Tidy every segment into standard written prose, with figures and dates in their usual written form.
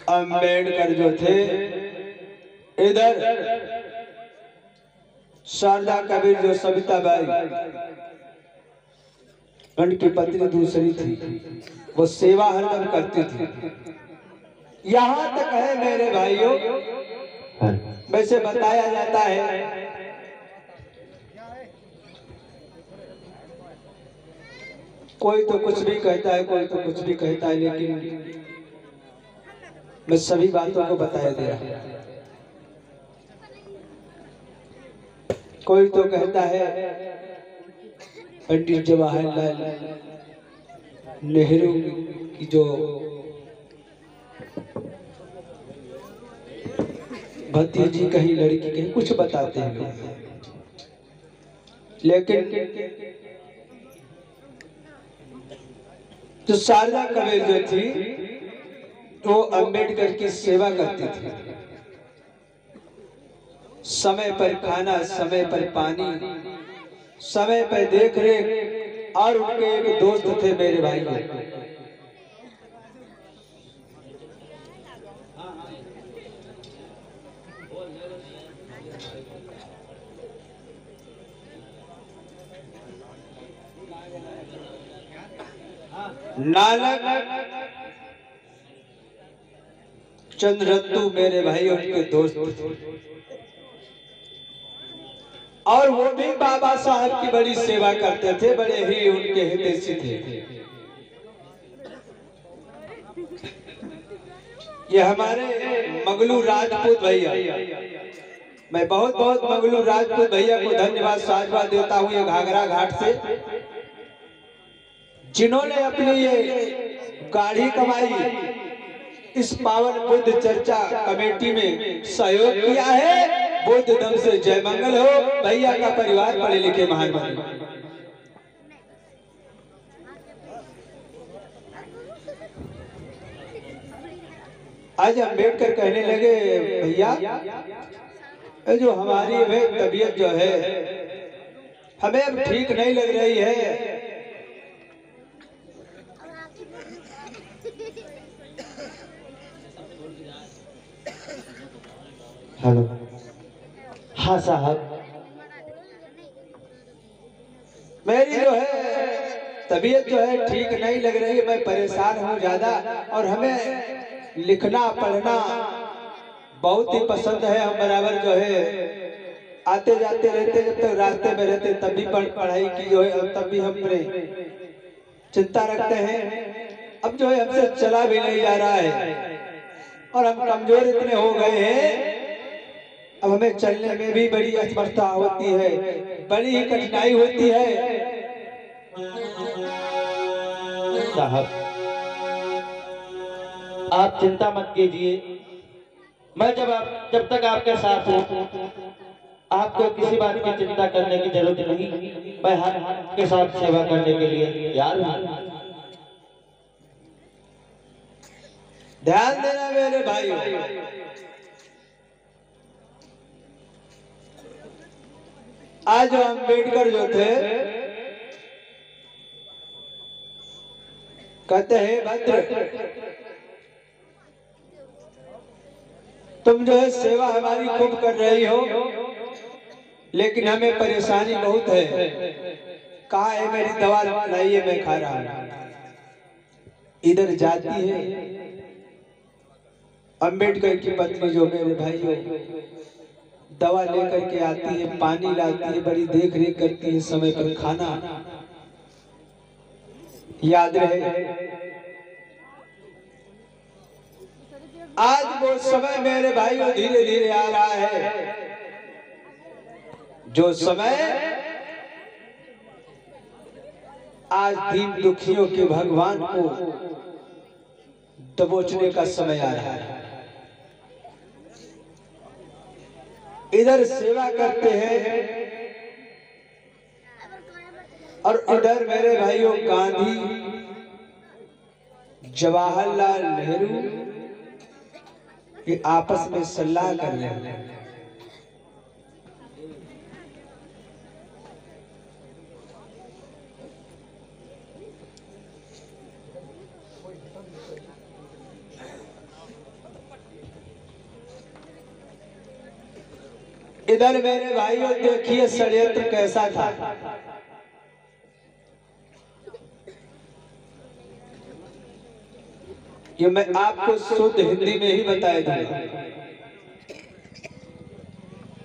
अम्बेडकर जो थे, इधर शारदा कबीर जो सविताबाई उनकी पत्नी दूसरी थी, वो सेवा हरदम करती थी। यहाँ तक है मेरे भाइयों, वैसे बताया जाता है कोई तो कुछ भी कहता है, कोई तो कुछ भी कहता है, लेकिन मैं सभी बातों को बताया दे रहा हूं। कोई तो कहता है पंडित जवाहरलाल नेहरू की जो भतीजी कहीं लड़की कहीं कुछ बताते हैं, लेकिन जो शारदा कबीर जो थी वो अम्बेडकर की सेवा करती थी। समय पर खाना, समय पर पानी, समय पर देख रेख। और उनके एक दोस्त थे मेरे भाई को, नानक चंद्ररत्तू मेरे भाई उनके दोस्त थे। और वो भी बाबा साहब की बड़ी सेवा करते थे, बड़े ही उनके हितैषी थे। ये हमारे मगलू राजपूत भैया, मैं बहुत बहुत मगलू राजपूत भैया को धन्यवाद साधुवाद देता हूँ, ये घाघरा घाट से, जिन्होंने अपनी ये गाढ़ी कमाई इस पावन बुद्ध चर्चा कमेटी में सहयोग किया है। बुद्ध दम से जय मंगल हो। भैया का परिवार पढ़े लिखे महान बने। आज अम्बेडकर कहने लगे, भैया जो हमारी तबीयत जो है हमें अब ठीक नहीं लग रही है। हेलो, हाँ साहब, मेरी जो है तबीयत जो है ठीक नहीं लग रही है, मैं परेशान हूँ ज्यादा, और हमें लिखना पढ़ना बहुत ही पसंद है। हम बराबर जो है आते जाते रहते, जब तक रास्ते में रहते तब भी पढ़ाई की जो है, तब भी हम चिंता रखते हैं। अब जो है हमसे चला भी नहीं जा रहा है और हम कमजोर इतने हो गए हैं, अब हमें चलने में भी बड़ी असमर्थता होती है, बड़ी ही कठिनाई होती है। साहब आप चिंता मत कीजिए, मैं जब तक आपके साथ हूँ आपको किसी बात की चिंता करने की जरूरत नहीं। मैं हर के साथ सेवा करने के लिए तैयार हूँ। ध्यान देना मेरे भाइयों, आज जो अम्बेडकर जो थे कहते हैं, भद्र तुम जो है सेवा हमारी खूब कर रही हो, लेकिन हमें परेशानी बहुत है। कहा है मेरी दवा लाइए, मैं खा रहा हूं। इधर जाती है अम्बेडकर की पत्नी जो मेरे भाइयों दवा लेकर के आती है, पानी लाती है, बड़ी देख रेख करती है, समय पर खाना। याद रहे आज वो समय मेरे भाइयों धीरे धीरे आ रहा है, जो समय आज दीन दुखियों के भगवान को दबोचने का समय आ रहा है। इधर सेवा करते हैं और इधर मेरे भाइयों गांधी, जवाहरलाल नेहरू ये आपस में सलाह कर रहे हैं। इधर मेरे भाइयों देखिए षड्यंत्र कैसा था। ये मैं आपको शुद्ध हिंदी में ही बताया दूंगा।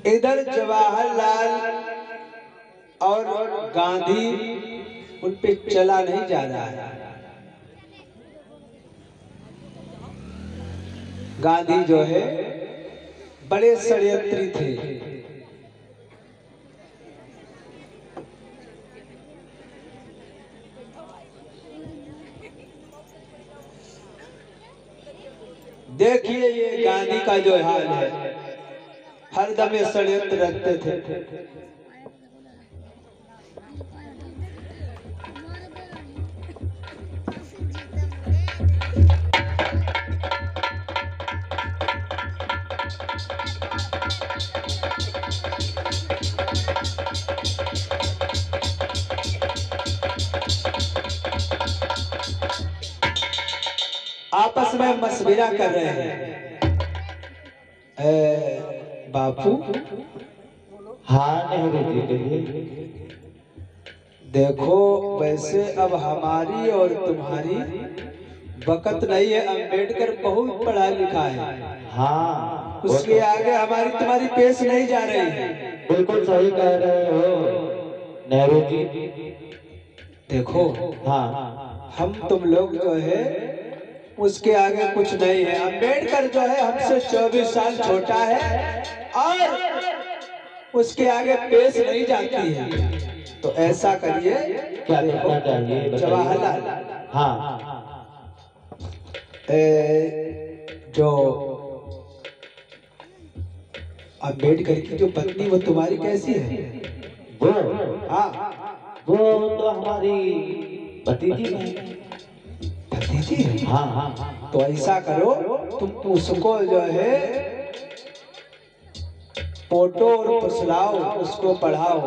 इधर जवाहरलाल और गांधी उन पे चला नहीं जा रहा है। गांधी जो है बड़े षड्यंत्री थे। देखिए ये गांधी का जो हाल है, हरदम ये षड्यंत्र रखते थे। आपस में मशविरा कर रहे हैं। बापू, हाँ नेहरू जी कहिए। देखो वैसे अब हमारी और तुम्हारी वक़्त नहीं है। अम्बेडकर बहुत पढ़ा लिखा है। हाँ, उसके आगे हमारी तुम्हारी पेश नहीं जा रही है। बिल्कुल सही कह रहे हो नेहरू जी। देखो हाँ, हम तुम लोग जो है उसके आगे कुछ नहीं है। अम्बेडकर जो है हमसे 24 साल छोटा है और उसके आगे पेश नहीं जाती है। तो ऐसा करिए, क्या करना चाहिए जवाहरलाल, हाँ, जो अम्बेडकर की जो पत्नी वो तुम्हारी कैसी है? वो, हाँ, वो तो हमारी भतीजी है। भतीजी है? हाँ हाँ। तो ऐसा करो, तुम उसको जो है फोटो और फुसलाओ, उसको पढ़ाओ।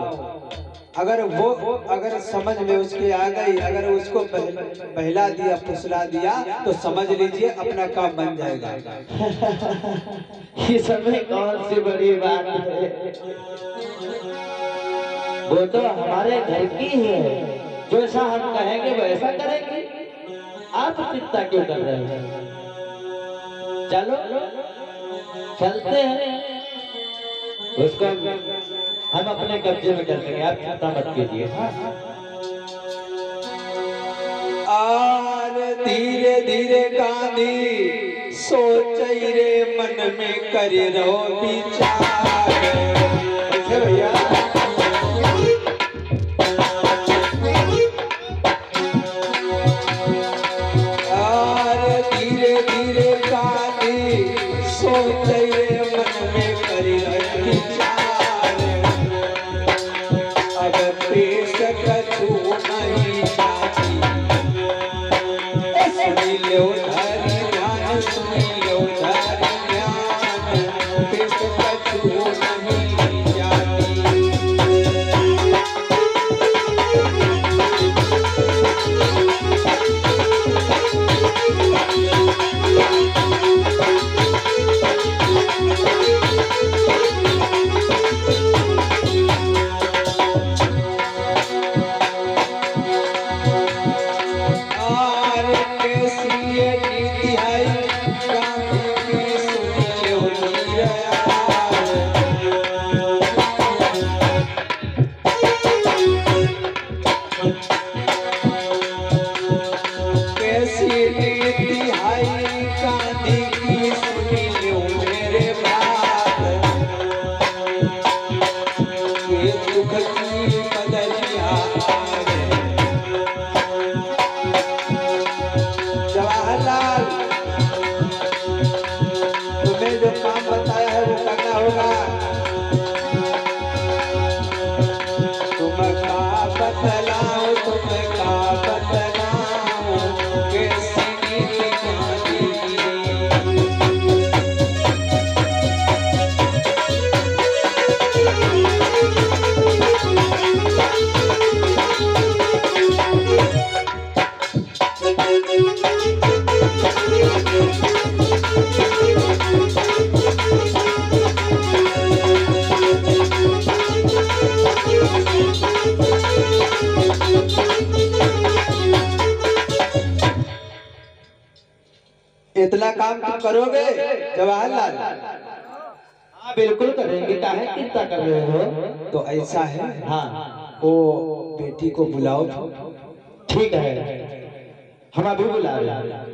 अगर समझ में उसके आ गई, अगर उसको बहला दिया, फुसला दिया, तो समझ लीजिए अपना काम बन जाएगा। ये समय कौन सी बड़ी बात है। वो तो हमारे घर की है, जैसा हम कहेंगे वैसा करेंगे। आप चिंता क्यों कर रहे हैं? चलो चलते हैं, उसको हम अपने कब्जे में कर लेंगे। आप चिंता मत कीजिए। और धीरे धीरे गांधी सोच रे मन में करे रहो विचार। भैया सोच रे मन में करे रहो विचार। अब पेश कछु नहीं जाती, सुनी लो धरी ध्यान, सुनी लो धरी ध्यान, पेश कछु नहीं जाती। जवाहरलाल, तुम्हें जो काम बताया है वो करना होगा। तुम का बतलाओ, तुम का बतलाओ, कैसी नीति गांधी की। इतना काम तुम करोगे जवाहरलाल? हाँ बिल्कुल करेंगे, काहे चिंता कर रहे हो? तो ऐसा है, हाँ वो बेटी को बुलाओ। ठीक है, हम अभी बुला रहे हैं।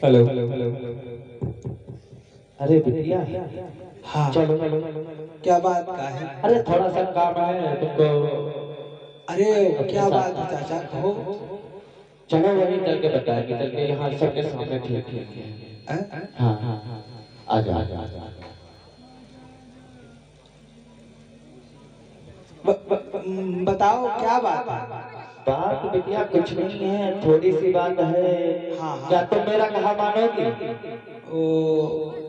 हेलो। अरे बिटिया, हाँ चलो। क्या बात का है? अरे थोड़ा सा काम है तुमको। अरे क्या बात है चाचा, कहो। चलो वहीं चल के बताएंगे, चल के यहाँ सबके सामने। ठीक ठीक है। हैं? हाँ हाँ हाँ, आजा आजा आजा। बताओ क्या बात है? बात बिटिया कुछ नहीं है, थोड़ी सी बात है। हाँ हाँ। क्या तुम मेरा कहा मानोगी?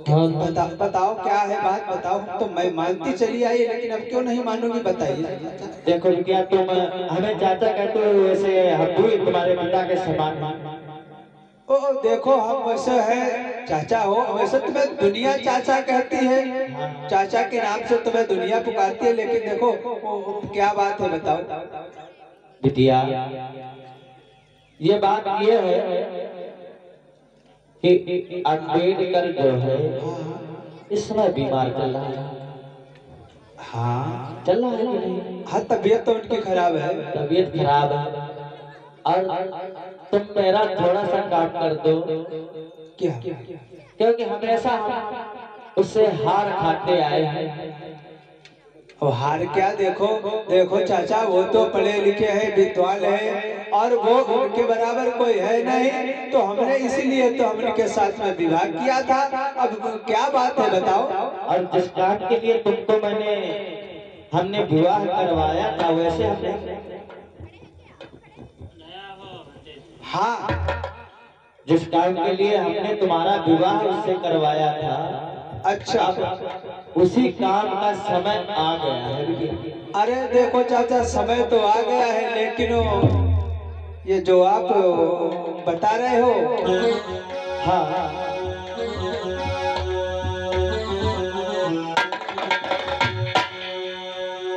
हाँ बताओ क्या है बात, बताओ। तो मैं मानती चली आई, लेकिन अब क्यों नहीं मानोगी, बताइए। देखो बिटिया, तुम हमें चाचा कहते हो, वैसे हम भी तुम्हारे पिता के समान हैं। ओ देखो, हम वैसे है चाचा हो, वैसे तुम्हें दुनिया चाचा कहती है, चाचा के नाम से तुम्हें दुनिया पुकारती है, लेकिन देखो क्या बात है, बताओ। बिटिया ये बात ये है कि अम्बेडकर जो है इस समय बीमार चल रहा है। हाँ चल रहा है कि नहीं? हाँ, तबीयत तो उनकी खराब है। तबीयत खराब है, और तुम मेरा थोड़ा सा काम कर दो। क्या? क्योंकि हमेशा हम उससे हार खाते आए हैं। अब हार क्या, देखो देखो चाचा, वो तो पढ़े लिखे हैं, विद्वान है, और वो उनके बराबर कोई है नहीं, तो हमने इसीलिए तो हमने साथ में विवाह किया था। अब क्या बात है, बताओ। और जिस काम के लिए तुमको हमने विवाह करवाया था, वैसे हमने हाँ, जिस काम के लिए हमने तुम्हारा विवाह उससे करवाया था, अच्छा, उसी काम का समय आ गया है। अरे देखो चाचा, समय तो आ गया है, लेकिन ये जो आप बता रहे हो, हाँ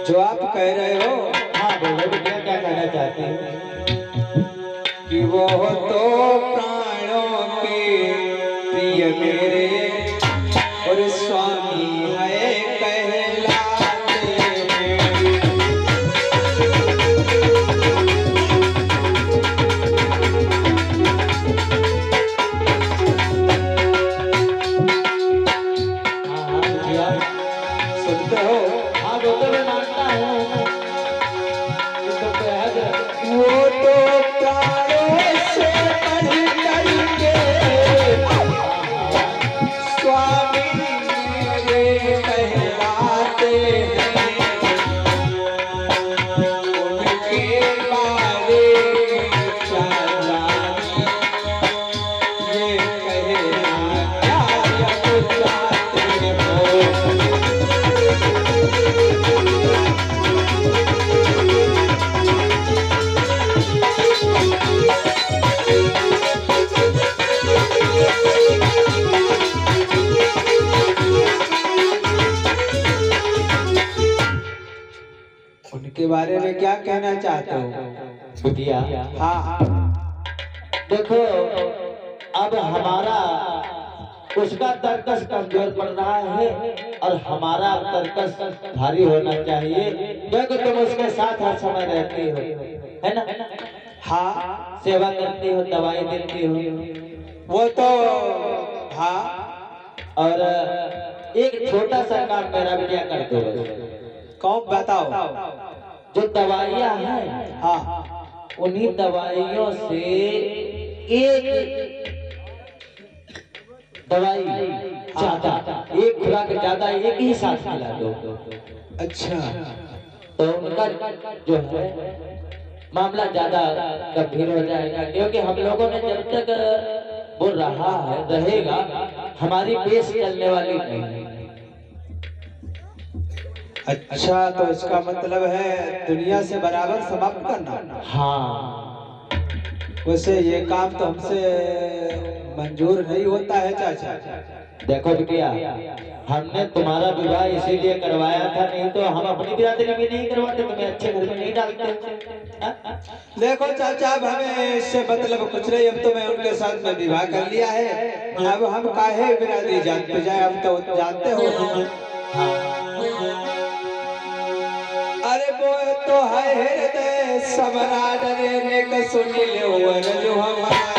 जो आप कह रहे हो, हाँ बोलो बेटा, क्या कहना चाहती है? कि वो तो प्राणों के प्रिय मेरे और स्वामी है कहलाते हैं। हाँ भैया, सुनते हो? हाँ वो तो मैं मानता हूँ, इसको तो याद है। वो तो प्राणों से बढ़ करके स्वामी मेरे कहलाते हैं। उनके बारे में चाचा ये कहना क्या अब चाहते हो? उनके बारे में क्या कहना चाहते हो? बिटिया हाँ देखो, अब हमारा उसका तर्कस कमजोर पड़ रहा है, और हमारा तर्कस भारी होना चाहिए, क्योंकि तुम उसके साथ हर समय रहती हो, है ना? हाँ, सेवा करती हो, दवाई देती हो, वो तो हाँ। और एक छोटा सा काम मेरा बिटिया कर दो बस। कौन, बताओ। जो दवाइयाँ हैं, हाँ, उन्हीं दवाइयों से एक दवाई ज्यादा, एक खुराक ज्यादा एक ही साथ मिला दो। अच्छा, तो उनका जो है मामला ज्यादा गंभीर हो जाएगा, क्योंकि हम लोगों ने जब तक वो रहा है रहेगा, हमारी पेश चलने वाली नहीं है। अच्छा, तो इसका मतलब है दुनिया से बराबर समाप्त करना। हाँ वैसे ये काम तो हमसे मंजूर नहीं होता है चाचा। देखो बिटिया, हमने तुम्हारा विवाह इसीलिए करवाया था, नहीं तो हम अपनी बिरादरी में नहीं करवाते, तुम्हें अच्छे घर में नहीं डालते। देखो चाचा, अब हमें इससे मतलब कुछ नहीं, अब तो मैं उनके साथ में विवाह कर लिया है, अब हम काहे बिरादरी जानते जाए, अब तो जानते हो। अरे वो तो है हृदय सम्राट रे ने सुनी ले जो हमारी।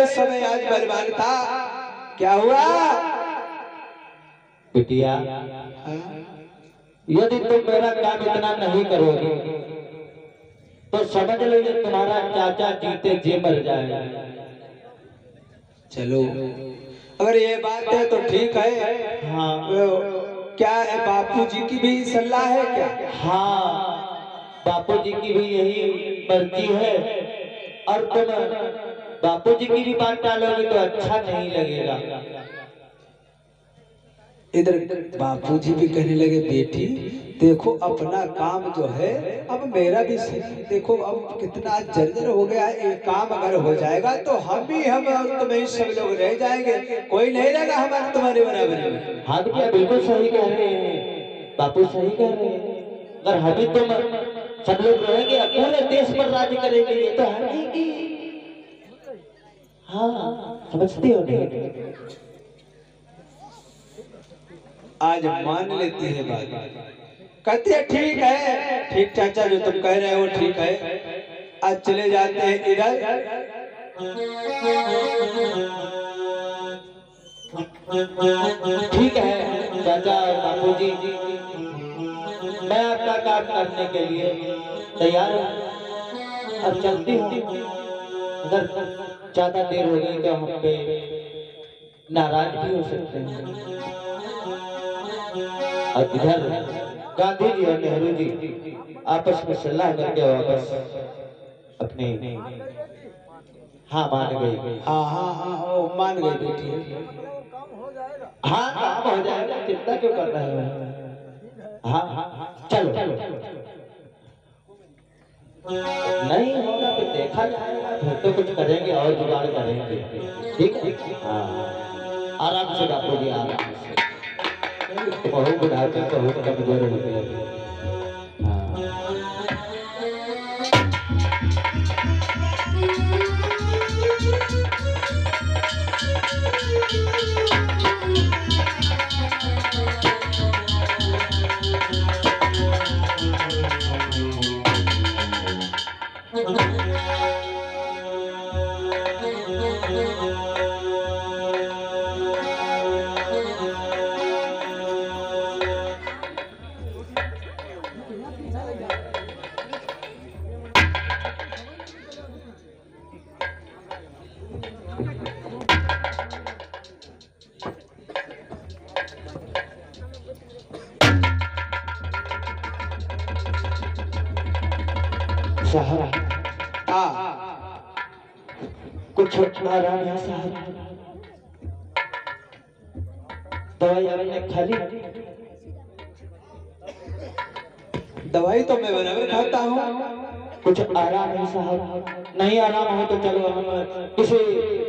समय आज बलवान था, क्या हुआ बिटिया? यदि तुम मेरा काम इतना नहीं करोगे तो समझ लो ये तुम्हारा चाचा जीते जी मर जाएगा। चलो अगर ये बात है तो ठीक है। हाँ, क्या बापू जी की भी सलाह है क्या? हाँ, बापू जी की भी यही मर्जी है, और तुम बापू जी की भी बात डालोगे तो अच्छा नहीं लगेगा। इधर बापूजी भी कहने लगे बेटी देखो अपना काम जो है, अब मेरा भी देखो अब कितना जर्जर हो गया है, एक काम अगर हो जाएगा तो हम और तुम्हें सब लोग रह जाएंगे, कोई नहीं रहेगा हमारे तुम्हारे बराबर में। हाँ भैया बिल्कुल सही कह रहे हैं, बापू सही कह रहे हैं। अगर हम ही तुम सब लोग रहेंगे पूरे देश पर राज्य करेंगे, ये तो है नहीं कि हाँ समझते हो नहीं? आज मान लेती है बात, कहती है ठीक है, ठीक चाचा जो तुम कह रहे हो ठीक है, आज चले जाते हैं इधर। ठीक है चाचा और बापू जी, मैं आपका काम करने के लिए तैयार हूँ, अब चलती हूँ। अगर ज्यादा देर हो गई तो हम पे नाराज भी हो सकते हैं। और इधर गांधी जी और नेहरू जी आपस में सलाह करके वापस अपने हाँ मान गई। हाँ वो मान गई बेटी। हाँ काम हो जाएगा, चिंता क्यों कर रहे हो? हाँ चलो नहीं होगा तो देखा जाएगा, फिर तो कुछ करेंगे और जुगाड़ करेंगे। ठीक है हाँ, आराम से बापू जी आराम से, बहुत बुढ़ापे बहुत कमजोर हो गए। कुछ आराम है साहब, दवाई आपने खा ली? दवाई तो मैं बराबर खाता हूँ। कुछ आराम है साहब? नहीं आराम हो तो चलो हम किसी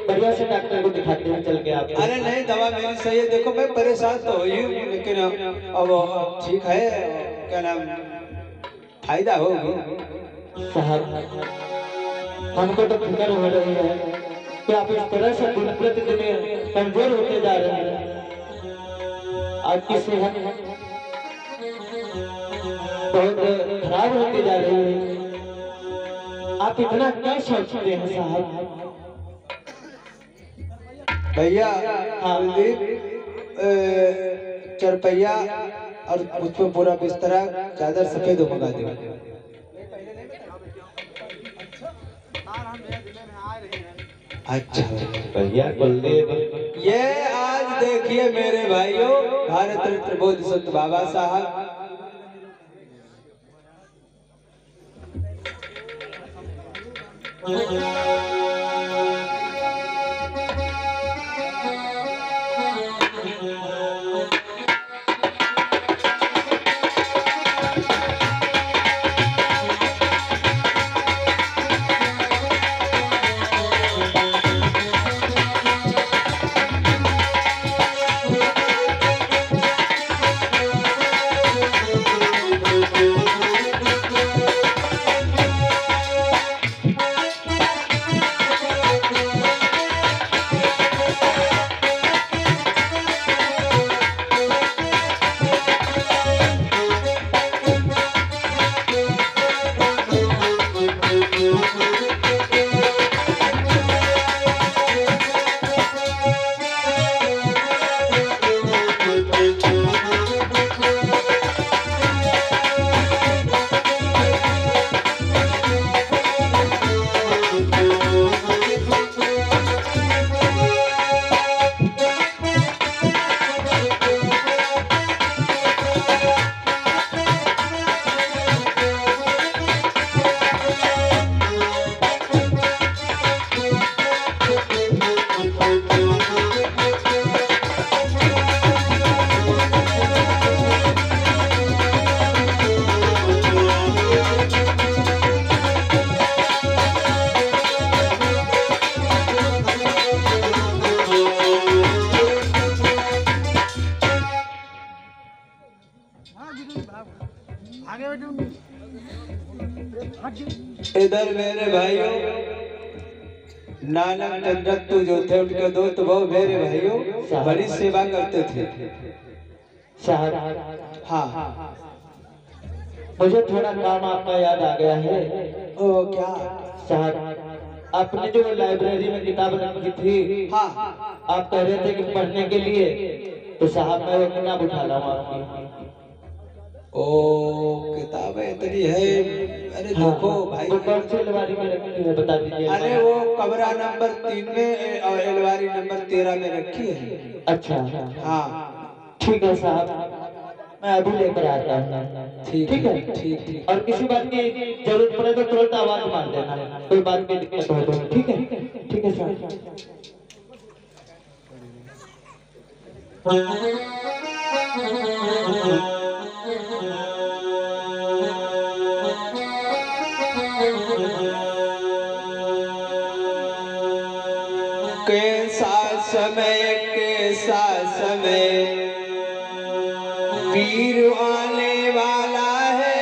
बढ़िया से डॉक्टर को दिखाते हैं चल के आप। अरे नहीं दवा मेरी सही है, देखो मैं परेशान तो हुई हूँ लेकिन अब ठीक है, क्या नाम फायदा होगी साहब। हमको तो फिक्र हो रही है कि आप इस तरह से दिन प्रतिदिन कमजोर होते जा रहे हैं। आपकी सेहत बहुत खराब होती जा रही है। आप इतना क्या सोचते हैं साहब? भैया हाँ। कुलदीप चरपैया और उसमें पूरा बिस्तरा चादर सफेद मंगा दो। अच्छा भैया कुलदीप, ये आज देखिए मेरे भाइयों, भारत रत्न बोध संत बाबा साहब इधर मेरे भाइयों नानक चंद्रत्तु जो थे उनके दोस्त वो मेरे भाइयों बड़ी सेवा करते थे साहब। हाँ मुझे थोड़ा काम आपका याद आ गया है। ओ क्या साहब, आपने जो लाइब्रेरी में किताब रखी थी, हाँ आप कह रहे थे कि पढ़ने के लिए, तो साहब मैं वो किताब उठा लाऊं आपकी। ओ किताबें इतनी है। अरे देखो भाई, वो कौन सी अलमारी में रखी है बता दीजिए। अरे वो कमरा नंबर 3 में और अलमारी नंबर 13 में रखी है। अच्छा हाँ ठीक है साहब, मैं अभी लेकर आता हूँ। ठीक ठीक है ठीक ठीक। और किसी बात की जरूरत पड़े तो तुरंत आवाज मार देना, कोई बात की दिक्कत हो तो। ठीक है ठीक है साहब। कैसा समय वीर आने वाला है,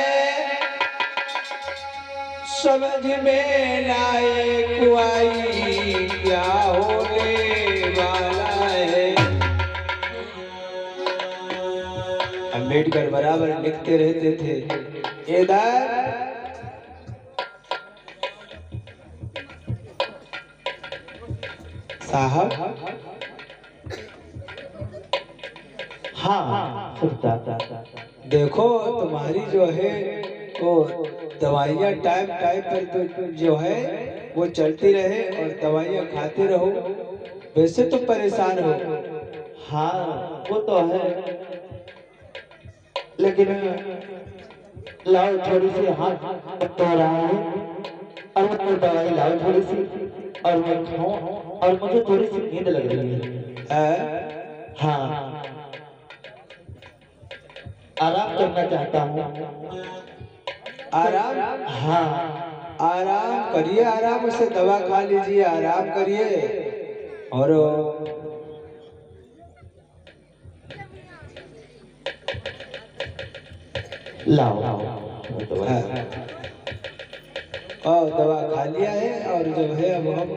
समझ में लाए कुआई क्या होने वाला है। अम्बेडकर बराबर लिखते रहते थे इधर साहब। हाँ देखो तुम्हारी जो है वो दवाइयाँ टाइम टाइम पर तो जो है वो चलती रहे और दवाइयाँ खाते रहो, वैसे तो परेशान हो। हाँ वो तो है, लेकिन लाओ थोड़ी सी हाथ तो रहा है और मैं दवाई लाओ थोड़ी सी और मैं खाऊं, और मुझे थोड़ी सी नींद लग रही है। हाँ आराम करना चाहता हूँ। आराम? हाँ आराम करिए, आराम से दवा खा लीजिए, आराम करिए। और लाओ और दवा खा लिया है और जो है अब हम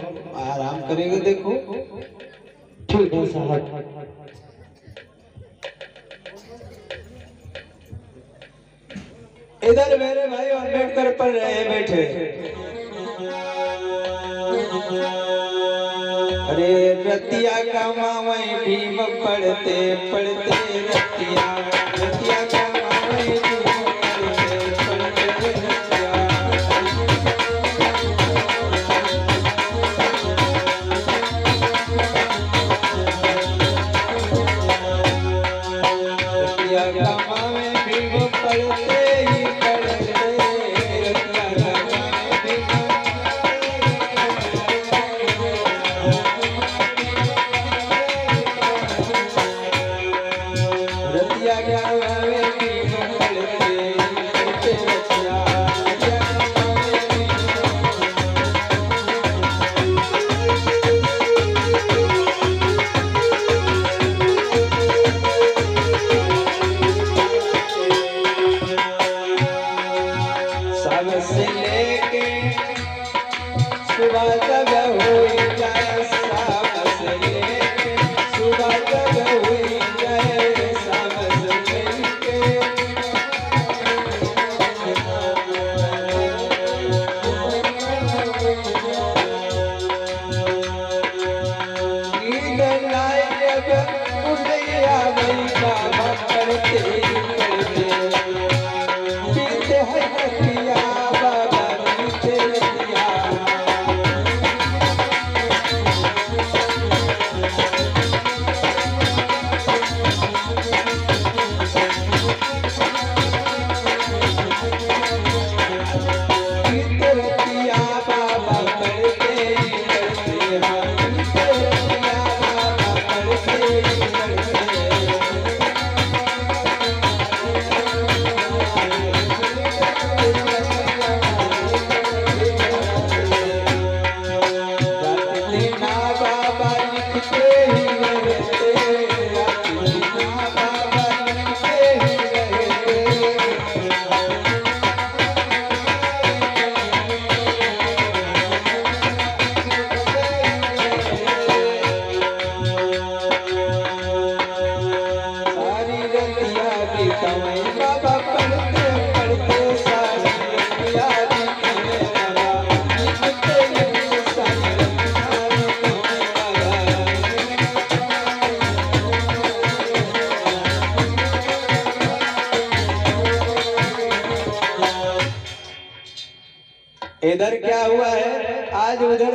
आराम करेंगे। देखो ठीक है साहब। इधर मेरे भाई अम्बेडकर पढ़ रहे हैं बैठे। अरे रतिया का मावई भीम पढ़ते पढ़ते रतिया, रतिया का मावई भीम पढ़ते पढ़ते रतिया। रतिया का मावई भीम पढ़ते ही पढ़ते, रतिया का मावई भीम रतिया का मावई भीम पढ़ते ही पढ़ते रतिया, रतिया का मावई भीम। शाम से लेके सुबह तक हुई जाए, शाम से लेके सुबह तक हुई जाए, शाम से लेके नींद नाई अब उठ गया वही बाबा पढ़ते ही पढ़ते, पीते हैं रतिया बाबा पीते रतिया। पीते रतिया बाबा पढ़ते ही पढ़ते, हाँ पीते रतिया बाबा पढ़ते ही पढ़ते। रात दीना बाबा लिखते ही रहते, रात दीना बाबा लिखते ही रहते। सारी रतिया की कमाई बाबा पढ़ते पढ़ते, सारी रतिया की कमाई बाबा लिखते लिखते, सारी रतिया की कमाई। इधर क्या हुआ है, आज उधर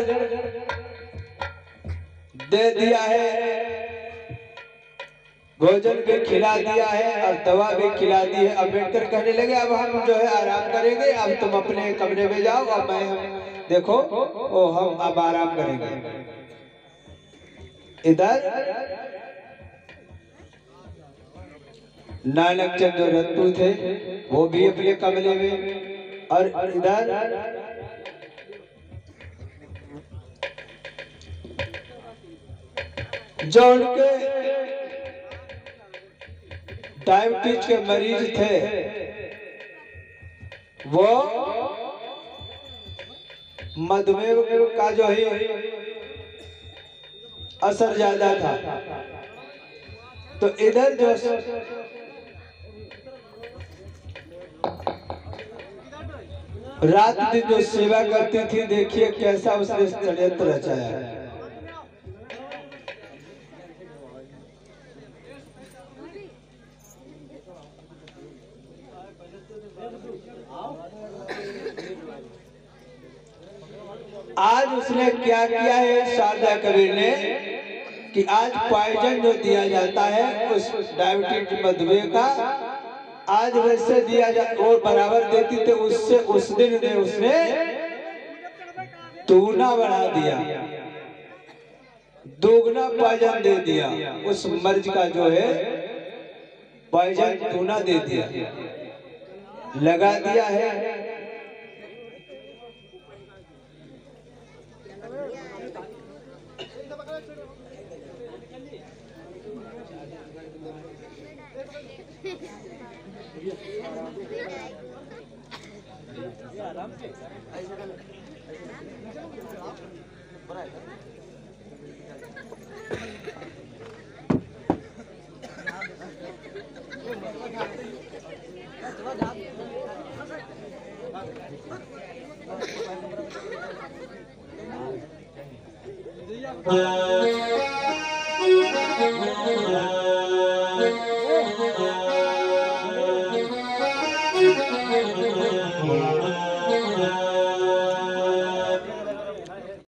दे दिया है, भोजन भी खिला दिया है और दवा भी खिला दी है। अम्बेडकर कहने लगे अब हम जो है आराम करेंगे, अब तुम अपने कमरे में जाओ और मैं हम देखो ओ हम अब आराम करेंगे। इधर नानक चंद जो रत्तू थे वो भी अपने कमरे में, और इधर जो उनके डायबिटीज के मरीज थे वो मधुमेह का जो है असर ज्यादा था, तो इधर जो रात दिन जो सेवा करती थी, देखिए कैसा उसने षड्यंत्र रचाया है। आज उसने क्या किया है शारदा कबीर ने कि आज पॉइजन जो दिया जाता है उस डायबिटीज मधुमेह का, आज वैसे दिया जा और बराबर देती थे, उससे उस दिन ने उसने दुगना बढ़ा दिया, दोगुना पॉइजन दे दिया, उस मर्ज का जो है पॉइजन दुगना दे दिया, लगा दिया है। हाँ।